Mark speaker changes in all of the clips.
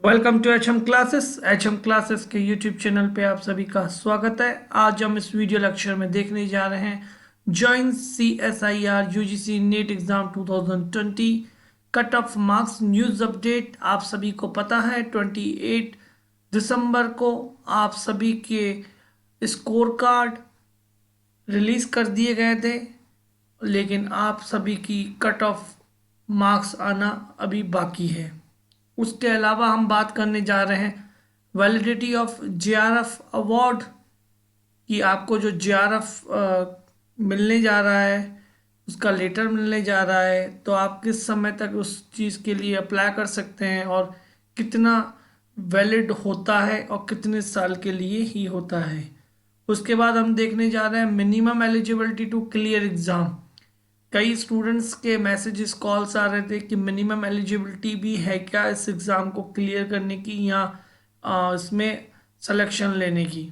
Speaker 1: Welcome to H M classes के YouTube channel पे आप सभी का स्वागत है। आज हम इस वीडियो लेक्चर में देखने जा रहे हैं join C S I R U G C NEET exam 2020 cut off marks news update. आप सभी को पता है 28 दिसंबर को आप सभी के स्कोर कार्ड रिलीज कर दिए गए थे, लेकिन आप सभी की कट ऑफ मार्क्स आना अभी बाकी है। उसके अलावा हम बात करने जा रहे हैं वैलिडिटी ऑफ जेआरएफ अवार्ड कि आपको जो जेआरएफ मिलने जा रहा है, उसका लेटर मिलने जा रहा है, तो आप किस समय तक उस चीज़ के लिए अप्लाई कर सकते हैं और कितना वैलिड होता है और कितने साल के लिए ही होता है। उसके बाद हम देखने जा रहे हैं minimum eligibility to clear exam. कई स्टूडेंट्स के मैसेजेस कॉल्स आ रहे थे कि मिनिमम एलिजिबिलिटी भी है क्या इस एग्ज़ाम को क्लियर करने की या इसमें सिलेक्शन लेने की।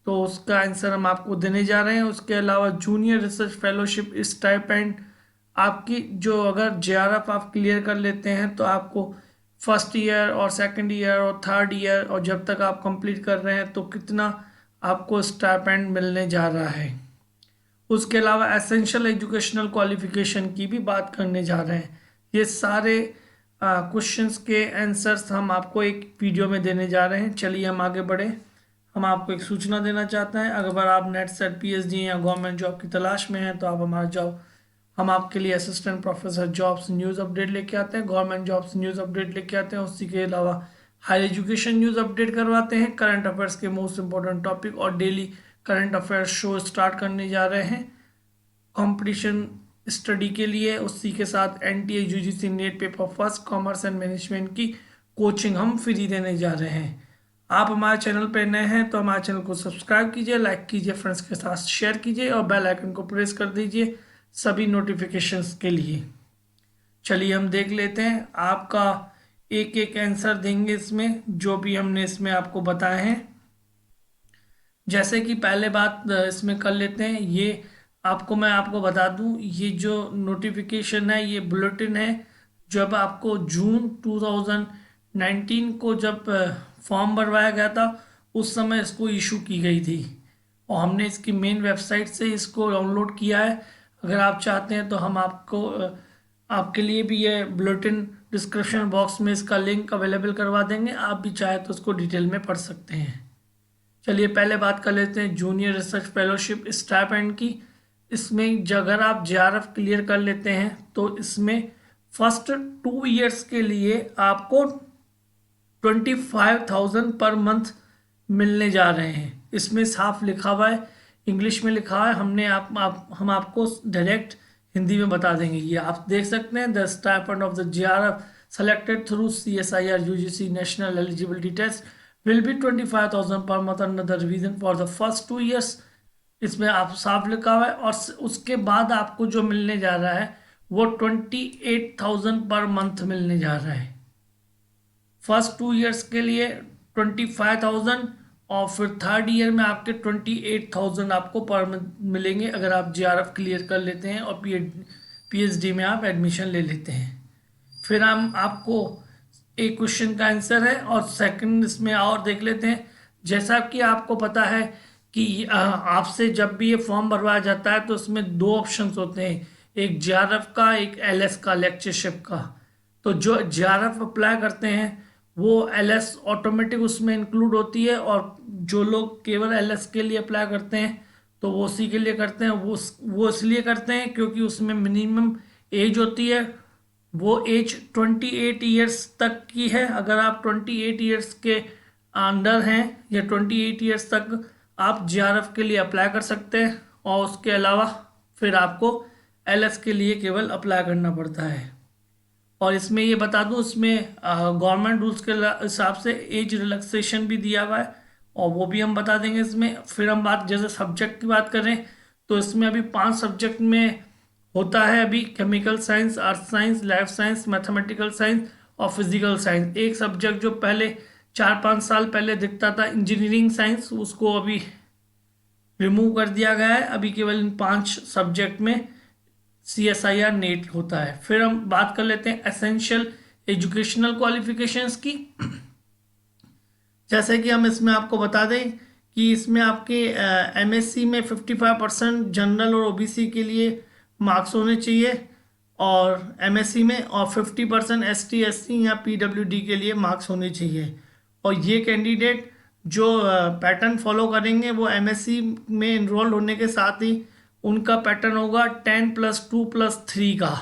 Speaker 1: तो उसका आंसर हम आपको देने जा रहे हैं। उसके अलावा जूनियर रिसर्च फेलोशिप स्टाइपेंड आपकी जो अगर जेआरएफ आप क्लियर कर लेते हैं तो आपको फर्स्ट ईयर और सेकंड ईयर और थर्ड ईयर और जब तक आप कंप्लीट कर रहे हैं तो कितना आपको स्टाइपेंड मिलने जा रहा है। उसके अलावा एसेंशियल एजुकेशनल क्वालिफिकेशन की भी बात करने जा रहे हैं। ये सारे क्वेश्चंस के आंसर्स हम आपको एक वीडियो में देने जा रहे हैं। चलिए हम आगे बढ़े। हम आपको एक सूचना देना चाहते हैं, अगर आप नेट सेट पीएचडी या गवर्नमेंट जॉब की तलाश में हैं तो आप हमारा जॉब हम आपके लिए assistant professor jobs news update लेके आते हैं, गवर्नमेंट जॉब्स न्यूज़ अपडेट लेके आते हैं। उसी के अलावा हायर एजुकेशन न्यूज़ अपडेट करवाते हैं, करंट अफेयर्स के मोस्ट इंपॉर्टेंट टॉपिक और daily current affairs show start करने जा रहे हैं कंपटीशन स्टडी के लिए। उसी के साथ NTA UGC net paper first commerce and management की कोचिंग हम फ्री देने जा रहे हैं। आप हमारे चैनल पर नए हैं तो हमारे चैनल को सब्सक्राइब कीजिए, लाइक कीजिए, फ्रेंड्स के साथ शेयर कीजिए और बेल आइकन को प्रेस कर दीजिए सभी नोटिफिकेशंस के लिए। चलिए हम देख लेते हैं, आपका एक एक आंसर देंगे इसमें जो भी हमने इसमें आपको बताए हैं। जैसे कि पहले बात इसमें कर लेते हैं, ये मैं आपको बता दूं, ये जो नोटिफिकेशन है ये बुलेटिन है। जब आपको जून 2019 को जब फॉर्म भरवाया गया था उस समय इसको इशू की गई थी और हमने इसकी मेन वेबसाइट से इसको डाउनलोड किया है। अगर आप चाहते हैं तो हम आपके लिए भी ये बुलेटिन डिस्क्रिप्शन बॉक्स में इसका लिंक अवेलेबल करवा देंगे, आप भी चाहे तो उसको डिटेल में पढ़ सकते हैं। चलिए पहले बात कर लेते हैं जूनियर रिसर्च फेलोशिप स्टाइपेंड की। इसमें अगर आप जेआरएफ क्लियर कर लेते हैं तो इसमें फर्स्ट 2 इयर्स के लिए आपको 25,000 पर मंथ मिलने जा रहे हैं। इसमें साफ लिखा हुआ है, इंग्लिश में लिखा है, हम आपको डायरेक्ट हिंदी में बता देंगे। ये आप देख सकते हैं, the stipend of the JRF selected through CSIR UGC national eligibility test will be 25,000 per month under the revision for the first 2 years। इसमें आप साफ लिखा हुआ है और उसके बाद आपको जो मिलने जा रहा है वो 28,000 पर मंथ मिलने जा रहा है। फर्स्ट 2 इयर्स के लिए 25,000 और फिर थर्ड ईयर में आपके 28,000 आपको पर मंथ मिलेंगे अगर आप जेआरएफ क्लियर कर लेते हैं और पीएचडी में आप एडमिशन ले लेते हैं। फिर हम आपको एक क्वेश्चन का आंसर है और सेकंड इसमें और देख लेते हैं। जैसा कि आपको पता है कि आपसे जब भी ये फॉर्म भरवाया जाता है तो उसमें दो ऑप्शंस होते हैं, एक जेआरएफ का, एक एलएस का, लेक्चरशिप का। तो जो जेआरएफ अप्लाई करते हैं वो एलएस ऑटोमेटिक उसमें इंक्लूड होती है और जो लोग केवल एलएस के लिए अप्लाई करते हैं तो वो उसी के लिए करते हैं। वो इसलिए करते हैं क्योंकि उसमें मिनिमम एज होती है, वो एज 28 ईयर्स तक की है। अगर आप 28 ईयर्स के अंडर हैं या 28 ईयर्स तक आप जेआरएफ के लिए अप्लाई कर सकते हैं और उसके अलावा फिर आपको एलएस के लिए केवल अप्लाई करना पड़ता है। और इसमें ये बता दूं, इसमें गवर्नमेंट रूल्स के हिसाब से एज रिलैक्सेशन भी दिया हुआ है और वो भी हम बता देंगे इसमें। फिर हम बात जैसे सब्जेक्ट की बात करें तो इसमें अभी 5 सब्जेक्ट में होता है अभी, chemical science, earth science, life science, mathematical science और फिजिकल साइंस। एक सब्जेक्ट जो पहले 4-5 साल पहले दिखता था इंजीनियरिंग साइंस, उसको अभी रिमूव कर दिया गया है। अभी केवल इन 5 सब्जेक्ट में CSIR नेट होता है। फिर हम बात कर लेते हैं एसेंशियल एजुकेशनल क्वालिफिकेशंस की। जैसे कि हम इसमें आपको बता दें कि इसमें आपके एमएससी में 55% जनरल और ओबीसी के लिए मार्क्स होने चाहिए, और एमएससी में, और 50% एसटी एससी या पीडब्ल्यूडी के लिए मार्क्स होने चाहिए। और ये कैंडिडेट जो पैटर्न फॉलो करेंगे वो एमएससी में इनरोल होने के साथ ही उनका पैटर्न होगा 10+2+3 का।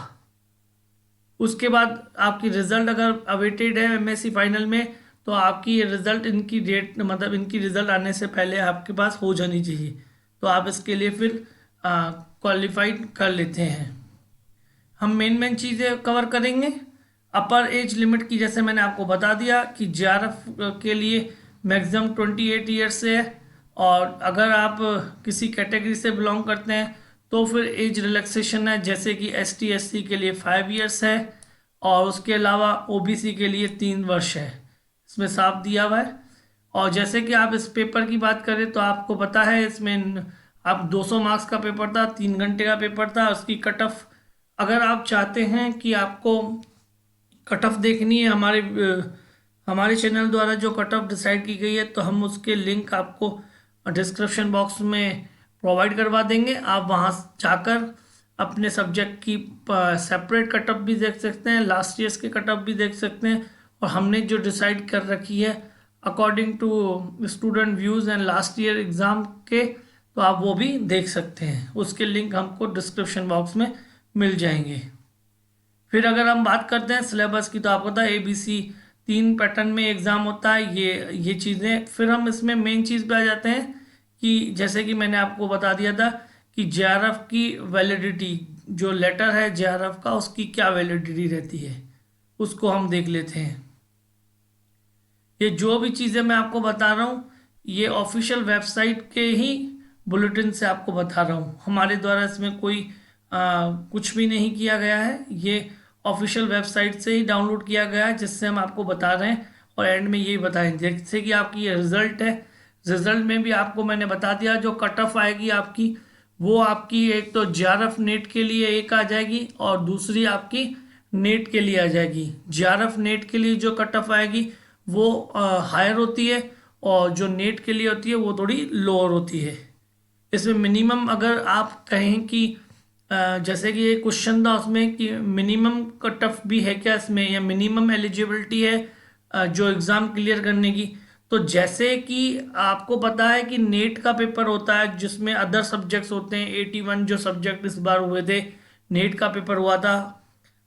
Speaker 1: उसके बाद आपकी रिजल्ट अगर अवेटेड है एमएससी फाइनल में, तो आपकी रिजल्ट इनकी डेट मतलब इनकी रिजल्ट आने से पहले आपके पास हो जानी चाहिए, तो आप इसके लिए फिर क्वालिफाइड कर लेते हैं। हम मेन चीज़ें कवर करेंगे। अपर एज लिमिट की, जैसे मैंने आपको बता दिया कि जेआरएफ के लिए मैक्सिमम 28 ईयर्स से है, और अगर आप किसी कैटेगरी से बिलोंग करते हैं तो फिर एज रिलैक्सेशन है, जैसे कि एसटी एससी के लिए 5 ईयर्स है, और उसके अलावा ओबीसी के लिए 3 वर्ष है, इसमें साफ दिया हुआ है। और जैसे कि आप इस पेपर की बात करें तो आपको पता है इसमें आप 200 मार्क्स का पेपर था, 3 घंटे का पेपर था। उसकी कट ऑफ, अगर आप चाहते हैं कि आपको कट ऑफ देखनी है हमारे चैनल द्वारा जो कट ऑफ डिसाइड की गई है, तो हम उसके लिंक आपको डिस्क्रिप्शन बॉक्स में प्रोवाइड करवा देंगे। आप वहां जाकर अपने सब्जेक्ट की सेपरेट कट ऑफ भी देख सकते हैं, लास्ट ईयर्स के कट ऑफ भी देख सकते हैं, और हमने जो डिसाइड कर रखी है according to student views and last year exam के, तो आप वो भी देख सकते हैं। उसके लिंक हमको डिस्क्रिप्शन बॉक्स में मिल जाएंगे। फिर अगर हम बात करते हैं सिलेबस की, तो आपको पता है ABC 3 पैटर्न में एग्ज़ाम होता है, ये चीज़ें। फिर हम इसमें मेन चीज़ पे आ जाते हैं कि जैसे कि मैंने आपको बता दिया था कि जेआरएफ की वैलिडिटी, जो लेटर है जेआरएफ का, उसकी क्या वैलिडिटी रहती है, उसको हम देख लेते हैं। ये जो भी चीज़ें मैं आपको बता रहा हूँ, ये ऑफिशियल वेबसाइट के ही बुलेटिन से आपको बता रहा हूँ, हमारे द्वारा इसमें कोई कुछ भी नहीं किया गया है। ये ऑफिशियल वेबसाइट से ही डाउनलोड किया गया है, जिससे हम आपको बता रहे हैं, और एंड में यही बताएं। जैसे कि आपकी ये रिजल्ट है, रिजल्ट में भी आपको मैंने बता दिया जो कट ऑफ आएगी आपकी, वो आपकी एक तो जेआरएफ नेट के लिए एक आ जाएगी, और दूसरी आपकी नेट के लिए आ जाएगी। जेआरएफ नेट के लिए जो कट ऑफ आएगी वो हायर होती है, और जो नेट के लिए होती है वो थोड़ी लोअर होती है। इसमें मिनिमम, अगर आप कहें कि जैसे कि ये क्वेश्चन था उसमें कि मिनिमम कट ऑफ भी है क्या इसमें, या मिनिमम एलिजिबिलिटी है जो एग्ज़ाम क्लियर करने की, तो जैसे कि आपको पता है कि नेट का पेपर होता है जिसमें अदर सब्जेक्ट्स होते हैं। 81 जो सब्जेक्ट इस बार हुए थे, नेट का पेपर हुआ था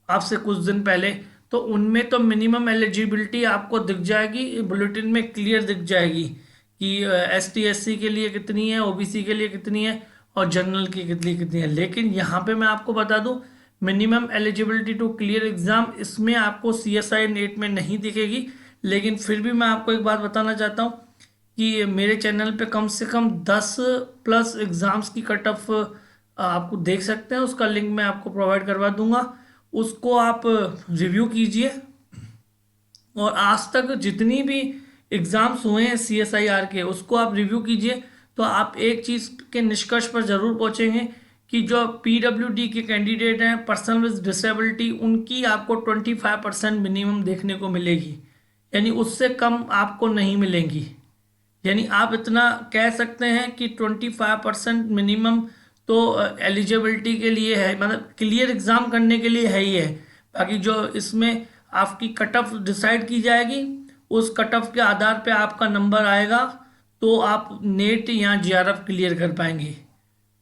Speaker 1: आपसे कुछ दिन पहले, तो उनमें तो मिनिमम एलिजिबिलिटी आपको दिख जाएगी, बुलेटिन में क्लियर दिख जाएगी कि एसटी एससी के लिए कितनी है, ओबीसी के लिए कितनी है, और जनरल की कितनी है। लेकिन यहाँ पे मैं आपको बता दूं, minimum eligibility to clear exam इसमें आपको सीएसआई नेट में नहीं दिखेगी। लेकिन फिर भी मैं आपको एक बात बताना चाहता हूँ कि मेरे चैनल पे कम से कम 10+ एग्ज़ाम्स की कट ऑफ आपको देख सकते हैं, उसका लिंक मैं आपको प्रोवाइड करवा दूंगा, उसको आप रिव्यू कीजिए। और आज तक जितनी भी एग्ज़ाम्स हुए हैं CSIR के, उसको आप रिव्यू कीजिए, तो आप एक चीज़ के निष्कर्ष पर ज़रूर पहुँचेंगे कि जो PWD के कैंडिडेट हैं, पर्सन विद डिसेबिलिटी, उनकी आपको 25% मिनिमम देखने को मिलेगी, यानी उससे कम आपको नहीं मिलेंगी। यानी आप इतना कह सकते हैं कि 25% मिनिमम तो एलिजिबिलिटी के लिए है, मतलब क्लियर एग्ज़ाम करने के लिए है ही है। बाकी जो इसमें आपकी कट ऑफ डिसाइड की जाएगी, उस कट ऑफ के आधार पे आपका नंबर आएगा, तो आप नेट या जेआरएफ क्लियर कर पाएंगे।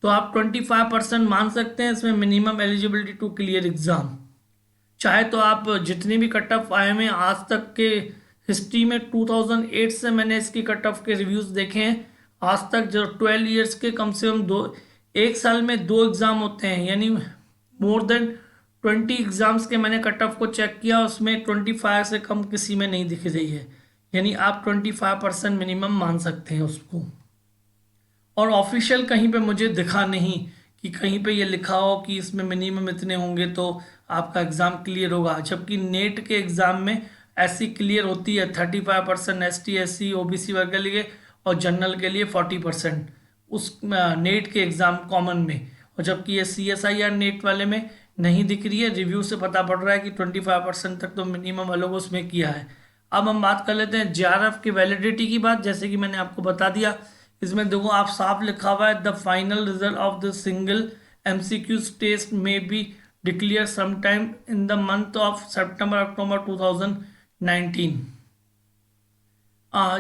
Speaker 1: तो आप 25% मान सकते हैं इसमें minimum eligibility to clear exam. चाहे तो आप जितनी भी कट ऑफ आए हुए आज तक के हिस्ट्री में, 2008 से मैंने इसकी कट ऑफ के रिव्यूज़ देखे हैं, आज तक जो 12 ईयर्स के कम से कम एक साल में 2 एग्ज़ाम होते हैं, यानी मोर देन 20 एग्ज़ाम्स के मैंने कट ऑफ को चेक किया, उसमें 25 से कम किसी में नहीं दिख रही है। यानी आप 25% मिनिमम मान सकते हैं उसको। और ऑफिशियल कहीं पे मुझे दिखा नहीं कि कहीं पे ये लिखा हो कि इसमें मिनिमम इतने होंगे तो आपका एग्ज़ाम क्लियर होगा, जबकि नेट के एग्ज़ाम में ऐसी क्लियर होती है 35% ST SC OBC वर्ग के लिए, और जनरल के लिए 40% उस नेट के एग्ज़ाम कॉमन में। और जबकि ये CSIR नेट वाले में नहीं दिख रही है, रिव्यू से पता पड़ रहा है कि 25% तक तो मिनिमम वालों को उसमें किया है। अब हम बात कर लेते हैं जेआरएफ की वैलिडिटी की बात। जैसे कि मैंने आपको बता दिया, इसमें देखो आप साफ लिखा हुआ है, the final result of the single MCQs test में be declare sometime in the month of September October 2019।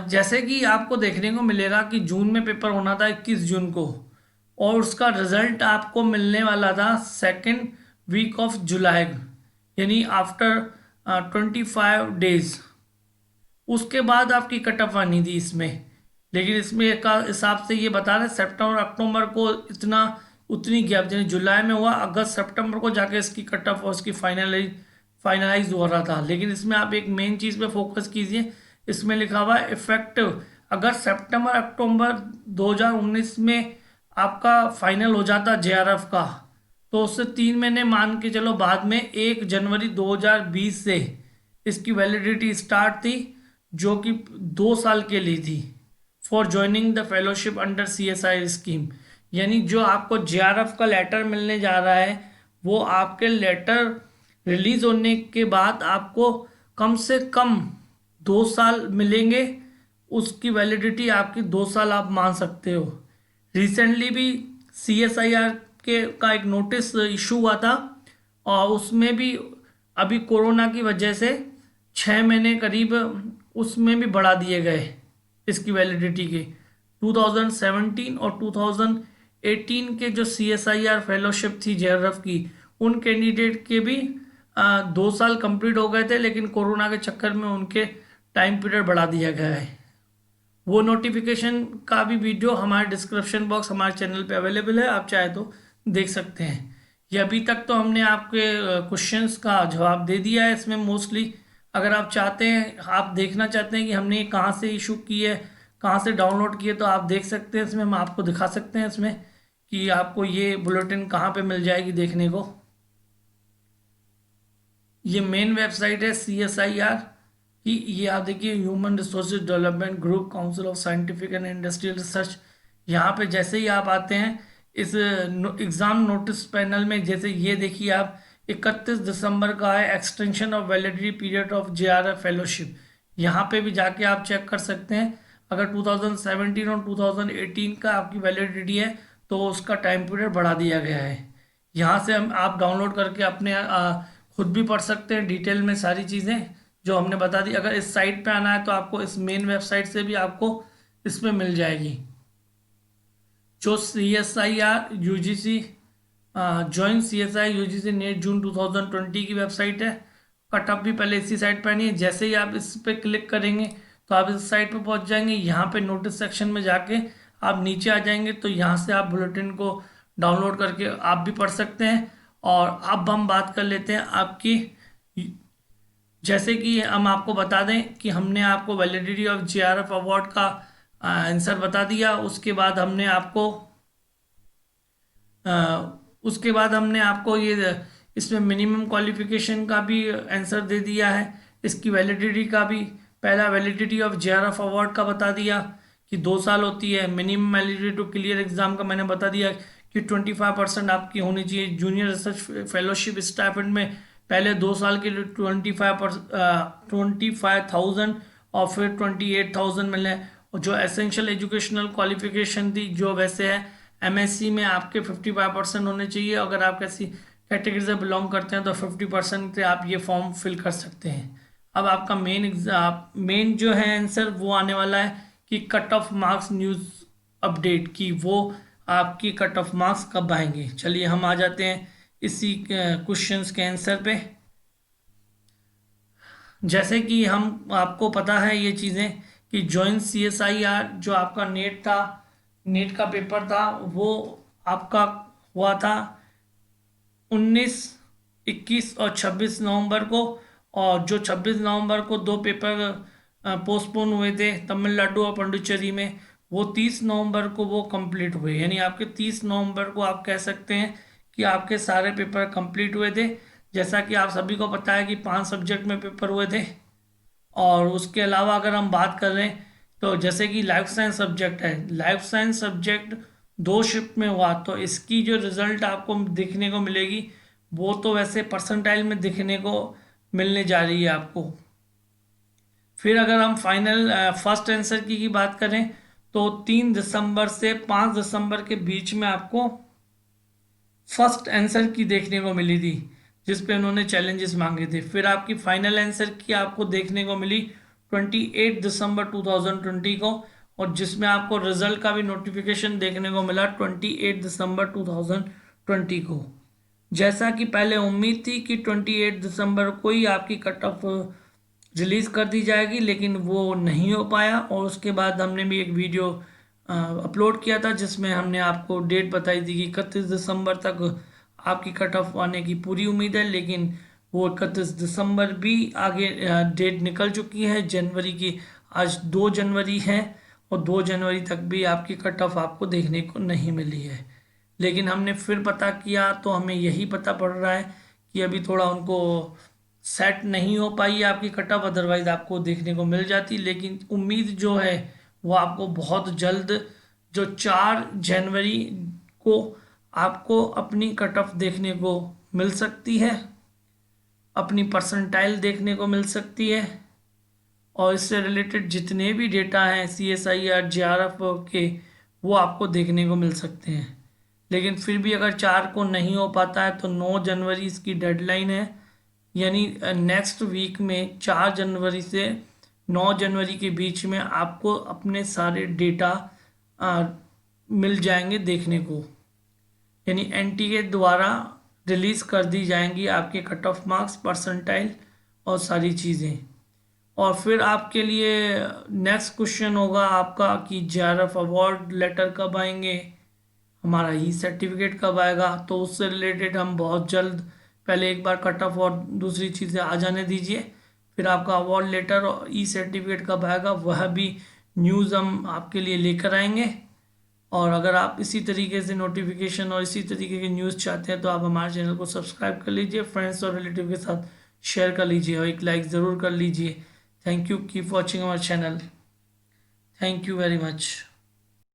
Speaker 1: जैसे कि आपको देखने को मिलेगा कि जून में पेपर होना था 21 जून को, और उसका रिजल्ट आपको मिलने वाला था सेकेंड वीक ऑफ जुलाई, यानी आफ्टर 25 डेज। उसके बाद आपकी कट ऑफ आनी थी इसमें, लेकिन इसमें का हिसाब से ये बता रहे सितंबर अक्टूबर को इतना उतनी गैप, यानी जुलाई में हुआ, अगस्त सितंबर को जाके इसकी कट ऑफ और इसकी फाइनलाइज हो रहा था। लेकिन इसमें आप एक मेन चीज़ पे फोकस कीजिए, इसमें लिखा हुआ है इफेक्टिव। अगर सितंबर अक्टूबर 2019 में आपका फाइनल हो जाता जेआरएफ का, तो उससे 3 महीने मान के चलो बाद में 1 जनवरी 2020 से इसकी वैलिडिटी स्टार्ट थी, जो कि 2 साल के लिए थी, for joining the fellowship under CSI scheme. यानी जो आपको जेआरएफ का लेटर मिलने जा रहा है, वो आपके लेटर रिलीज होने के बाद आपको कम से कम 2 साल मिलेंगे। उसकी वैलिडिटी आपकी 2 साल आप मान सकते हो। रिसेंटली भी सीएसआईआर के का एक नोटिस इशू हुआ था, और उसमें भी अभी कोरोना की वजह से 6 महीने करीब उसमें भी बढ़ा दिए गए इसकी वैलिडिटी के। 2017 और 2018 के जो सीएसआईआर फेलोशिप थी जेआरएफ की, उन कैंडिडेट के भी 2 साल कंप्लीट हो गए थे, लेकिन कोरोना के चक्कर में उनके टाइम पीरियड बढ़ा दिया गया है। वो नोटिफिकेशन का भी वीडियो हमारे डिस्क्रिप्शन बॉक्स हमारे चैनल पे अवेलेबल है, आप चाहे तो देख सकते हैं। ये अभी तक तो हमने आपके क्वेश्चंस का जवाब दे दिया है इसमें मोस्टली। अगर आप चाहते हैं, आप देखना चाहते हैं कि हमने ये कहाँ से इशू की है, कहाँ से डाउनलोड किए, तो आप देख सकते हैं। इसमें हम आपको दिखा सकते हैं इसमें कि आपको ये बुलेटिन कहाँ पे मिल जाएगी देखने को। ये मेन वेबसाइट है सीएसआईआर की। ये आप देखिए, human resources development group, council of scientific and industrial research. यहाँ पे जैसे ही आप आते हैं इस एग्ज़ाम नोटिस पैनल में, जैसे ये देखिए आप 31 दिसंबर का है extension of validity period of JRF fellowship. यहाँ पे भी जाके आप चेक कर सकते हैं। अगर 2017 और 2018 का आपकी वैलिडिटी है, तो उसका टाइम पीरियड बढ़ा दिया गया है। यहाँ से हम आप डाउनलोड करके अपने खुद भी पढ़ सकते हैं डिटेल में सारी चीज़ें जो हमने बता दी। अगर इस साइट पे आना है तो आपको इस मेन वेबसाइट से भी आपको इसमें मिल जाएगी, जो CSIR UGC join CSI UGC NET June 2020 की वेबसाइट है। कट ऑफ भी पहले इसी साइट पर आनी है। जैसे ही आप इस पर क्लिक करेंगे तो आप इस साइट पर पहुंच जाएंगे। यहाँ पे नोटिस सेक्शन में जाके आप नीचे आ जाएंगे, तो यहाँ से आप बुलेटिन को डाउनलोड करके आप भी पढ़ सकते हैं। और अब हम बात कर लेते हैं आपकी, जैसे कि हम आपको बता दें कि हमने आपको वैलिडिटी ऑफ जेआरएफ अवार्ड का आंसर बता दिया। उसके बाद हमने आपको ये इसमें मिनिमम क्वालिफिकेशन का भी आंसर दे दिया है। इसकी वैलिडिटी का भी, पहला वैलिडिटी ऑफ जेआरएफ अवार्ड का बता दिया कि 2 साल होती है। Minimum validity to clear exam का मैंने बता दिया कि 25% आपकी होनी चाहिए। जूनियर रिसर्च फेलोशिप स्टाइपेंड में पहले 2 साल के लिए 25,000 और फिर 28,000 मिले। और जो एसेंशियल एजुकेशनल क्वालिफिकेशन थी, जो वैसे है MSc में आपके 55% होने चाहिए। अगर आप कैसी कैटेगरी से बिलोंग करते हैं तो 50% से आप ये फॉर्म फिल कर सकते हैं। अब आपका मेन जो है आंसर वो आने वाला है कि cut off marks news update की, वो आपकी कट ऑफ मार्क्स कब आएंगे। चलिए हम आ जाते हैं इसी क्वेश्चंस के आंसर पे। जैसे कि हम आपको पता है ये चीज़ें कि जॉइन CSIR जो आपका नेट का पेपर था, वो आपका हुआ था 19, 21 और 26 नवंबर को। और जो 26 नवंबर को 2 पेपर पोस्टपोन हुए थे तमिलनाडु और पुडुचेरी में, वो 30 नवंबर को वो कंप्लीट हुए। यानी आपके 30 नवंबर को आप कह सकते हैं कि आपके सारे पेपर कंप्लीट हुए थे। जैसा कि आप सभी को पता है कि 5 सब्जेक्ट में पेपर हुए थे। और उसके अलावा अगर हम बात कर रहे हैं तो जैसे कि लाइफ साइंस सब्जेक्ट है, लाइफ साइंस सब्जेक्ट 2 शिफ्ट में हुआ, तो इसकी जो रिजल्ट आपको दिखने को मिलेगी वो तो वैसे परसेंटाइल में दिखने को मिलने जा रही है आपको। फिर अगर हम फाइनल फर्स्ट आंसर की बात करें तो 3 दिसंबर से 5 दिसंबर के बीच में आपको फर्स्ट आंसर की देखने को मिली थी, जिस पे उन्होंने चैलेंजेस मांगे थे। फिर आपकी फाइनल आंसर की आपको देखने को मिली 28 दिसंबर 2020 को, और जिसमें आपको रिजल्ट का भी नोटिफिकेशन देखने को मिला 28 दिसंबर 2020 को। जैसा कि पहले उम्मीद थी कि 28 दिसंबर को ही आपकी कट ऑफ रिलीज कर दी जाएगी, लेकिन वो नहीं हो पाया। और उसके बाद हमने भी एक वीडियो अपलोड किया था जिसमें हमने आपको डेट बताई थी कि 31 दिसंबर तक आपकी कट ऑफ आने की पूरी उम्मीद है, लेकिन वो 31 दिसंबर भी आगे डेट निकल चुकी है जनवरी की। आज 2 जनवरी है और 2 जनवरी तक भी आपकी कट ऑफ आपको देखने को नहीं मिली है। लेकिन हमने फिर पता किया तो हमें यही पता पड़ रहा है कि अभी थोड़ा उनको सेट नहीं हो पाई है आपकी कट ऑफ, अदरवाइज आपको देखने को मिल जाती। लेकिन उम्मीद जो है वो आपको बहुत जल्द, जो 4 जनवरी को आपको अपनी कट ऑफ देखने को मिल सकती है, अपनी परसेंटाइल देखने को मिल सकती है। और इससे रिलेटेड जितने भी डेटा हैं CSIR JRF के, वो आपको देखने को मिल सकते हैं। लेकिन फिर भी अगर 4 को नहीं हो पाता है तो 9 जनवरी इसकी डेडलाइन है, यानी नेक्स्ट वीक में 4 जनवरी से 9 जनवरी के बीच में आपको अपने सारे डेटा मिल जाएंगे देखने को, यानी NTA द्वारा रिलीज़ कर दी जाएंगी आपके कट ऑफ मार्क्स, परसेंटाइल और सारी चीज़ें। और फिर आपके लिए नेक्स्ट क्वेश्चन होगा आपका कि JRF अवार्ड लेटर कब आएंगे, हमारा ई सर्टिफिकेट कब आएगा। तो उससे रिलेटेड हम बहुत जल्द, पहले एक बार कट ऑफ और दूसरी चीज़ें आ जाने दीजिए, फिर आपका अवार्ड लेटर और ई सर्टिफिकेट कब आएगा वह भी न्यूज़ हम आपके लिए लेकर आएंगे। और अगर आप इसी तरीके से नोटिफिकेशन और इसी तरीके की न्यूज़ चाहते हैं तो आप हमारे चैनल को सब्सक्राइब कर लीजिए, फ्रेंड्स और रिलेटिव के साथ शेयर कर लीजिए और एक लाइक ज़रूर कर लीजिए। Thank you, keep watching our channel. Thank you very much.